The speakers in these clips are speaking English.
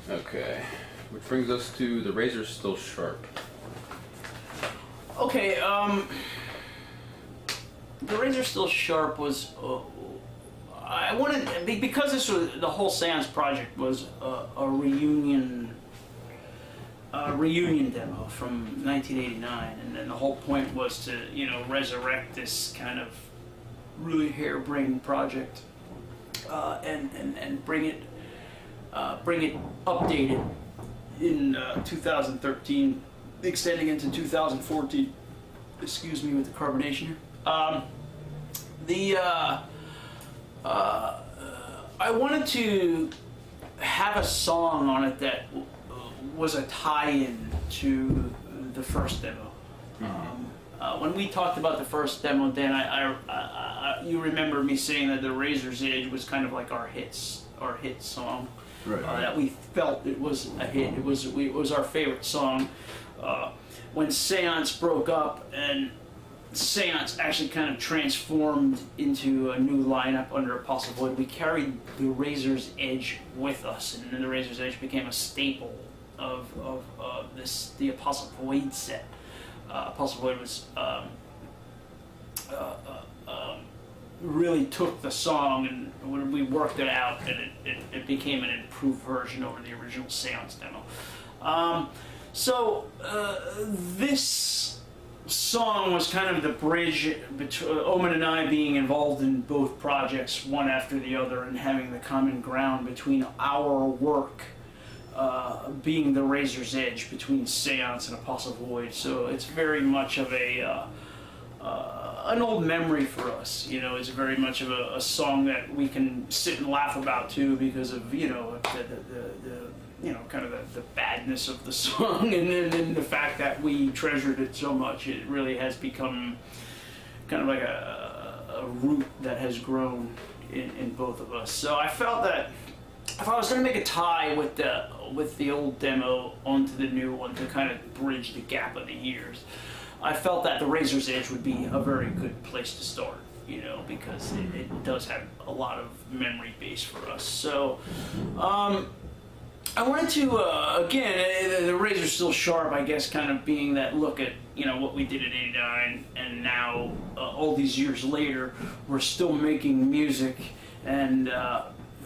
Okay, which brings us to The Razor's Still Sharp. Okay, The Razor's Still Sharp was, I wanted, because this was, the whole Seance project was a reunion demo from 1989, and then the whole point was to, resurrect this kind of really harebrained project, and bring it updated in 2013, extending into 2014. Excuse me with the carbonation here. I wanted to have a song on it that was a tie-in to the first demo. When we talked about the first demo, Dan, you remember me saying that The Razor's Edge was kind of like our hit song. Right. That we felt it was a hit. It was our favorite song. When Seance broke up and Seance actually kind of transformed into a new lineup under Apostle Void, we carried The Razor's Edge with us, and then The Razor's Edge became a staple of the Apostle Void set. Apostle Void was really took the song, and when we worked it out, and it became an improved version over the original Seance demo. This song was kind of the bridge between Omen and I being involved in both projects, one after the other, and having the common ground between our work being The Razor's Edge between Seance and Apostle Void. So it's very much of an old memory for us. It's very much of a song that we can sit and laugh about too, because of the badness of the song, and then the fact that we treasured it so much. It really has become kind of like a root that has grown in both of us. So I felt that if I was going to make a tie with the old demo onto the new one to kind of bridge the gap of the years, I felt that The Razor's Edge would be a very good place to start, because it does have a lot of memory base for us. So I wanted to, again, The Razor's Still Sharp, I guess, kind of being that look at, what we did in '89, and now, all these years later, we're still making music, and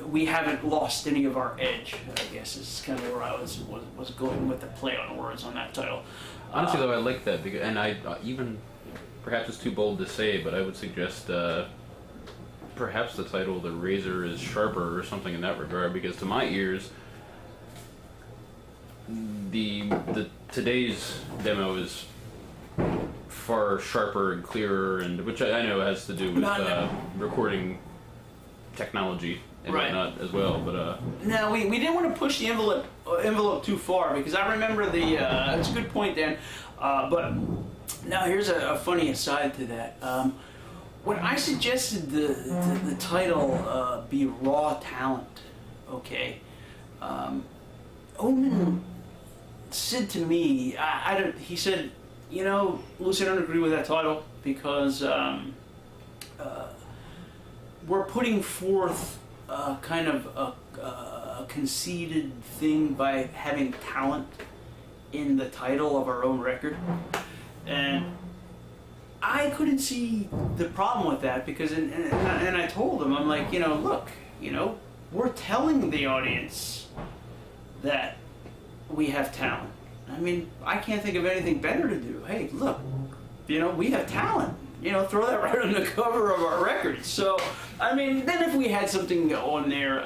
we haven't lost any of our edge, I guess, is kind of where I was going with the play on words on that title. Honestly, though, I like that, because, and I even, perhaps it's too bold to say, but I would suggest perhaps the title "The Razor is Sharper" or something in that regard, because to my ears, the today's demo is far sharper and clearer, and which I know has to do with recording technology and whatnot as well. But no, we didn't want to push the envelope too far, because I remember it's a good point, Dan. But now here's a funny aside to that. When I suggested the title be Raw Talent, okay, Omen said to me, he said, Lucy, I don't agree with that title, because we're putting forth kind of a conceited thing by having talent in the title of our own record, and I couldn't see the problem with that, because and I told him, I'm like, look, we're telling the audience that we have talent. I mean, I can't think of anything better to do. Hey, look, we have talent. Throw that right on the cover of our record. So, I mean, then if we had something on there,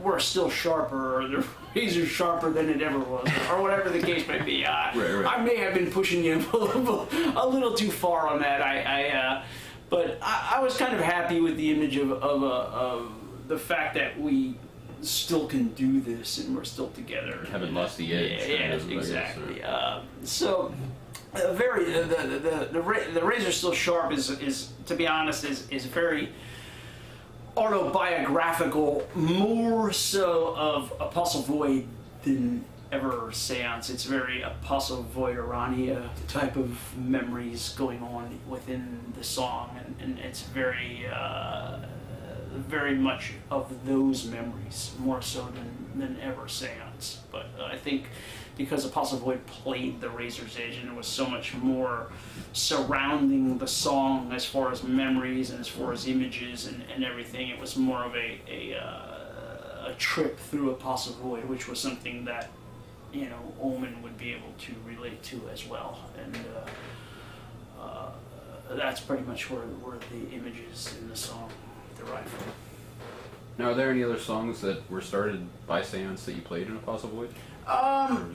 we're still sharper, or the razor sharper than it ever was, or whatever the case may be. Right. I may have been pushing the envelope a little too far on that. But I was kind of happy with the image of the fact that we still can do this, and we're still together. Haven't lost the edge. Yeah, exactly. The Razor Still Sharp is, to be honest, is very autobiographical, more so of Apostle Void than ever Seance. It's very Apostle Void Urania type of memories going on within the song, and it's very very much of those memories, more so than ever Seance. But I think because Apostle Void played the Razor's Edge and there was so much more surrounding the song as far as memories and as far as images and everything, it was more of a trip through Apostle Void, which was something that, you know, Omen would be able to relate to as well. And that's pretty much where the images in the song derive from. Now, are there any other songs that were started by Seance that you played in Apostle Void?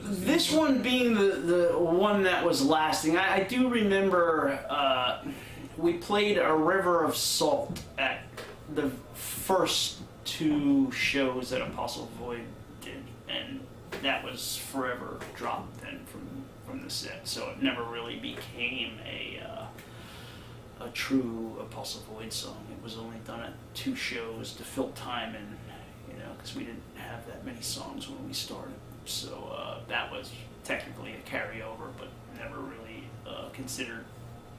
This one being the one that was lasting. I do remember we played A River of Salt at the first 2 shows that Apostle Void did, and that was forever dropped then from the set, so it never really became a true Apostle Void song. It was only done at 2 shows to fill time in, you know, because we didn't have that many songs when we started. So that was technically a carryover, but never really considered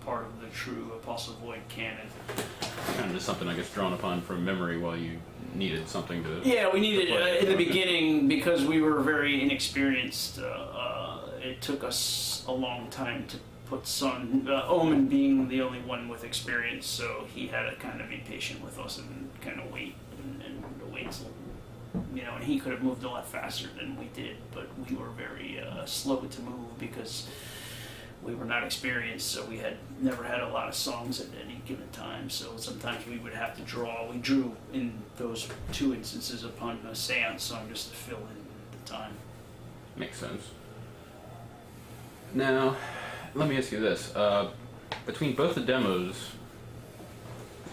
part of the true Apostle Void canon. Kind of just something, I guess, drawn upon from memory while you needed something to... Yeah, we needed in the beginning, because we were very inexperienced. It took us a long time to put some, Omen being the only one with experience, so he had to kind of be patient with us and kind of wait and wait till, you know, and he could have moved a lot faster than we did, but we were very slow to move because we were not experienced, so we had never had a lot of songs at any given time, so sometimes we would have to draw. We drew in those 2 instances upon a Seance song just to fill in the time. Makes sense. Now, let me ask you this. Between both the demos,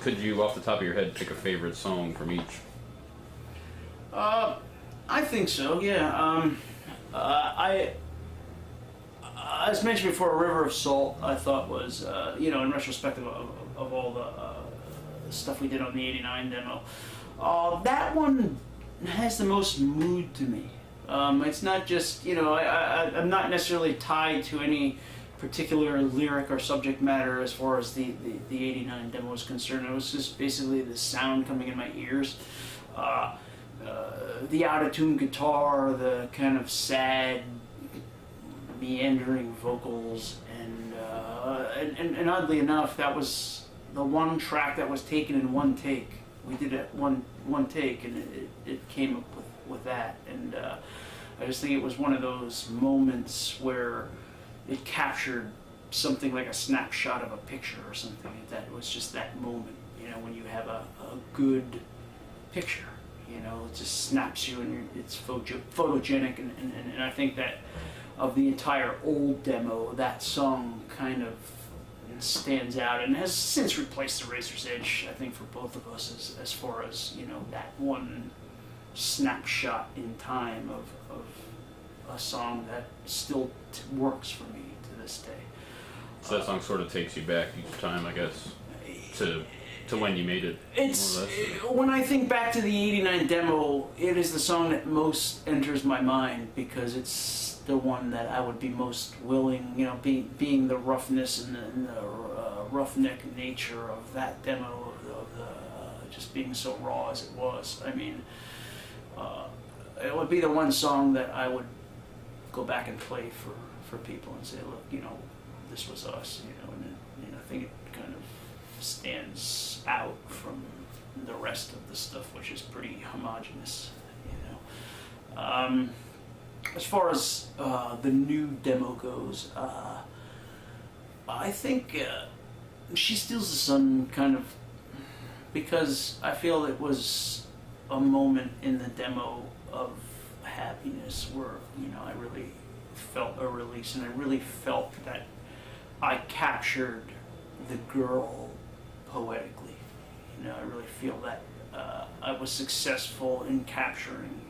could you, off the top of your head, pick a favorite song from each? I think so, yeah. As mentioned before, A River of Salt, I thought was, you know, in retrospective of all the stuff we did on the '89 demo, that one has the most mood to me. It's not just, you know, I'm not necessarily tied to any particular lyric or subject matter as far as the '89 demo is concerned. It was just basically the sound coming in my ears. The out-of-tune guitar, the kind of sad, meandering vocals, and oddly enough, that was the one track that was taken in one take. We did it one take, and it came up with that. And I just think it was one of those moments where it captured something like a snapshot of a picture or something. That was just that moment, you know, when you have a good picture. You know, it just snaps you, and it's photogenic, and I think that of the entire old demo, that song kind of stands out and has since replaced the Razor's Edge, I think, for both of us as far as, you know, that one snapshot in time of a song that still works for me to this day. So that song sort of takes you back each time, I guess, to when you made it. It's when I think back to the '89 demo, it is the song that most enters my mind because it's the one that I would be most willing, you know, being the roughness and the roughneck nature of that demo, of the just being so raw as it was. I mean, it would be the one song that I would go back and play for people and say, look, you know, this was us, you know, and you know, I think it kind of stands out from the rest of the stuff, which is pretty homogeneous, you know. As far as the new demo goes, I think She Steals the Sun kind of, because I feel it was a moment in the demo of happiness where, you know, I really felt a release, and I really felt that I captured the girl poetically. You know, I really feel that I was successful in capturing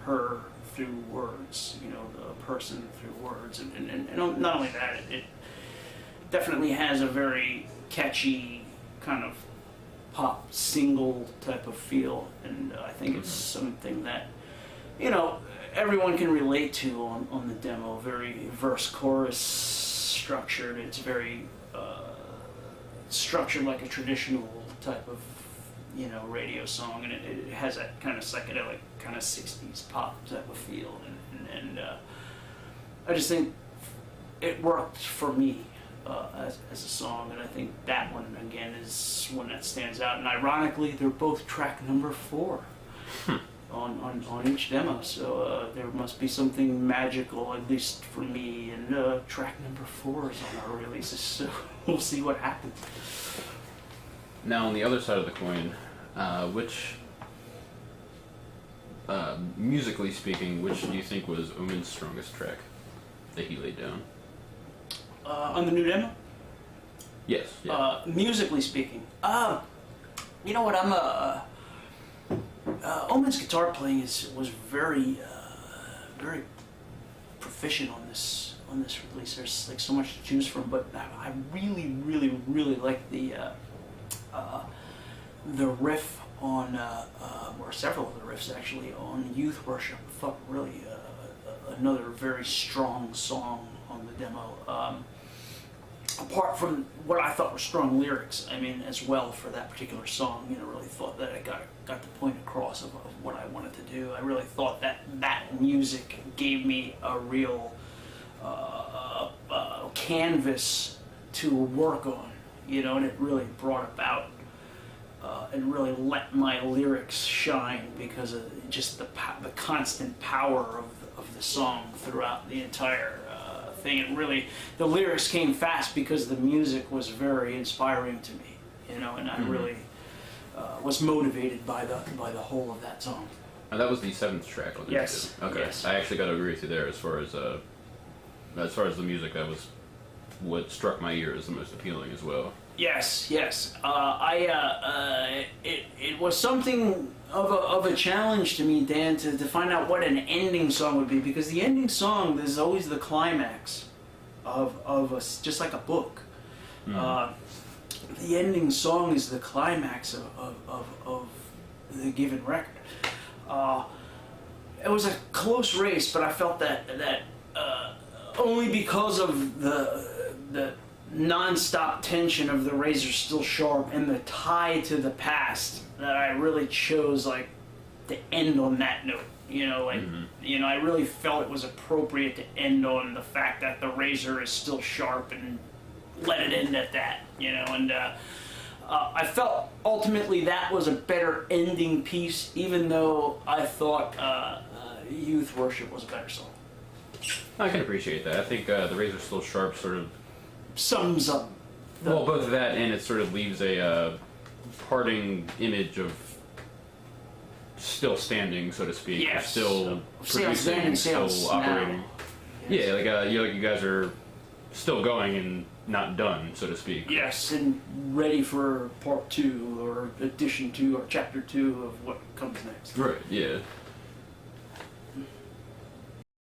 her through words, you know, the person through words, and not only that, it definitely has a very catchy kind of pop single type of feel, and I think it's something that, you know, everyone can relate to on the demo. Very verse chorus structured. It's very structured like a traditional type of radio song, and it has that kind of psychedelic, kind of 60s pop type of feel, and I just think it worked for me as a song, and I think that one again is one that stands out. And ironically, they're both track number 4 on each demo, so there must be something magical, at least for me. And track number 4 is on our releases, so we'll see what happens. Now, on the other side of the coin, musically speaking, which do you think was Omen's strongest track that he laid down? On the new demo? Yes. Yeah. Musically speaking, you know what? Omen's guitar playing was very proficient on this release. There's like so much to choose from, but I really like the riff on, or several of the riffs actually, on Youth Worship. I thought really another very strong song on the demo. Apart from what I thought were strong lyrics, I mean, as well for that particular song, really thought that I got the point across of what I wanted to do. I really thought that music gave me a real canvas to work on, and it really brought about and really let my lyrics shine because of just the constant power of the song throughout the entire thing. It really, the lyrics came fast because the music was very inspiring to me, and I really was motivated by the whole of that song. And that was the 7th track on the Yes. Okay. Yes. I actually got to agree with you there as far as the music. That was what struck my ear as the most appealing as well. Yes. It was something of a challenge to me, Dan, to find out what an ending song would be, because the ending song is always the climax of just like a book. The ending song is the climax of the given record. It was a close race, but I felt that only because of the non-stop tension of the razor still sharp and the tie to the past, that I really chose to end on that note. I really felt it was appropriate to end on the fact that the razor is still sharp, and let it end at that. And I felt ultimately that was a better ending piece, even though I thought Youth Worship was a better song. I can appreciate that. I think the razor still sharp sort of sums up. Well, both that and it sort of leaves a parting image of still standing, so to speak. Yes. Still producing, still operating. Yes. Yeah, you guys are still going and not done, so to speak. Yes, and ready for part 2 or edition 2 or chapter 2 of what comes next. Right. Yeah.